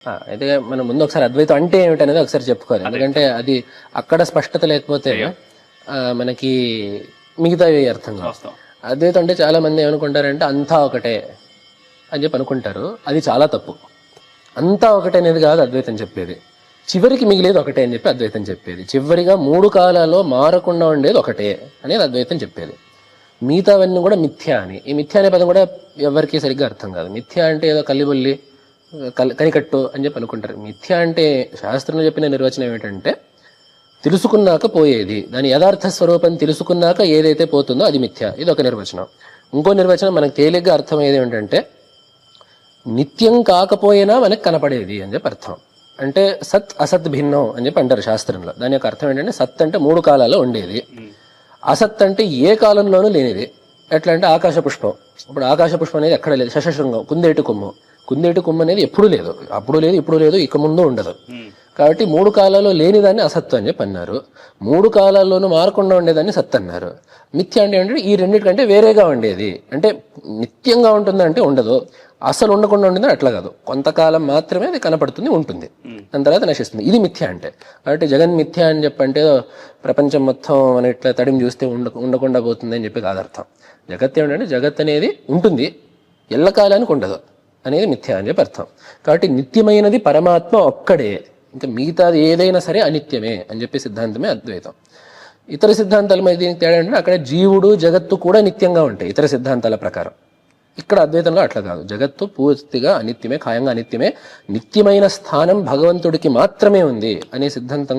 అయితే మనం ముందు ఒకసారి అద్వైతం అంటే ఏమిటనేది ఒకసారి చెప్పుకోవాలి. ఎందుకంటే అది అక్కడ స్పష్టత లేకపోతే మనకి మిగతావి అర్థం కావు. అద్వైతం అంటే చాలా మంది ఏమనుకుంటారంటే అంతా ఒకటే అని చెప్పి అనుకుంటారు. అది చాలా తప్పు. అంతా ఒకటే అనేది కాదు అద్వైతం చెప్పేది. చివరికి మిగిలేదు ఒకటే అని చెప్పి అద్వైతం చెప్పేది. చివరిగా 3 కాలాల్లో మారకుండా ఉండేది ఒకటే అనేది అద్వైతం చెప్పేది. మిగతావన్నీ కూడా మిథ్య అని. ఈ మిథ్య అనే పదం కూడా ఎవరికి సరిగ్గా అర్థం కాదు. మిథ్య అంటే ఏదో కల్లిబొల్లి కనికట్టు అని చెప్పి అనుకుంటారు. మిథ్య అంటే శాస్త్రంలో చెప్పిన నిర్వచనం ఏమిటంటే తెలుసుకున్నాక పోయేది, దాని యథార్థ స్వరూపం తెలుసుకున్నాక ఏదైతే పోతుందో అది మిథ్య. ఇది ఒక నిర్వచనం. ఇంకో నిర్వచనం మనకు తేలిగ్గా అర్థమయ్యేది ఏమిటంటే నిత్యం కాకపోయినా మనకు కనపడేది అని చెప్పి అర్థం. అంటే సత్ అసత్ భిన్నం అని చెప్పి అంటారు శాస్త్రంలో. దాని యొక్క అర్థం ఏంటంటే సత్ అంటే 3 కాలాల్లో ఉండేది, అసత్ అంటే ఏ కాలంలోనూ లేనిది. ఎట్లా అంటే ఆకాశ పుష్పం. ఇప్పుడు ఆకాశ పుష్పం అనేది ఎక్కడ లేదు. శశశృంగం, కుందేటి కొమ్ము. కుందేటి కొమ్ము అనేది ఎప్పుడు లేదు, అప్పుడు లేదు, ఇప్పుడు లేదు, ఇక ముందు ఉండదు. కాబట్టి 3 కాలాల్లో లేనిదాన్ని అసత్తు అని చెప్పి అన్నారు. 3 కాలాల్లోనూ మారకుండా ఉండేదాన్ని సత్ అన్నారు. మిథ్య అంటే ఏంటంటే ఈ రెండింటికంటే వేరేగా ఉండేది. అంటే నిత్యంగా ఉంటుందంటే ఉండదు, అసలు ఉండకుండా ఉండేది అట్లా కాదు. కొంతకాలం మాత్రమే అది కనపడుతుంది, ఉంటుంది, దాని తర్వాత నశిస్తుంది. ఇది మిథ్య అంటే. కాబట్టి జగన్ మిథ్య అని చెప్పంటే ప్రపంచం మొత్తం మన ఇట్లా తడిమి చూస్తే ఉండకుండా పోతుంది అని చెప్పి కాదు అర్థం. జగత్ ఏమిటంటే జగత్ అనేది ఉంటుంది, ఎల్లకాలానికి ఉండదు అనేది మిథ్య అని చెప్పి అర్థం. కాబట్టి నిత్యమైనది పరమాత్మ ఒక్కడే, ఇంకా మిగతాది ఏదైనా సరే అనిత్యమే అని చెప్పి సిద్ధాంతమే అద్వైతం. ఇతర సిద్ధాంతాల మీద దీనికి తేడా అంటే అక్కడ జీవుడు జగత్తు కూడా నిత్యంగా ఉంటాయి ఇతర సిద్ధాంతాల ప్రకారం. ఇక్కడ అద్వైతంలో అట్లా కాదు. జగత్తు పూర్తిగా అనిత్యమే, ఖాయంగా అనిత్యమే. నిత్యమైన స్థానం భగవంతుడికి మాత్రమే ఉంది అనే సిద్ధాంతం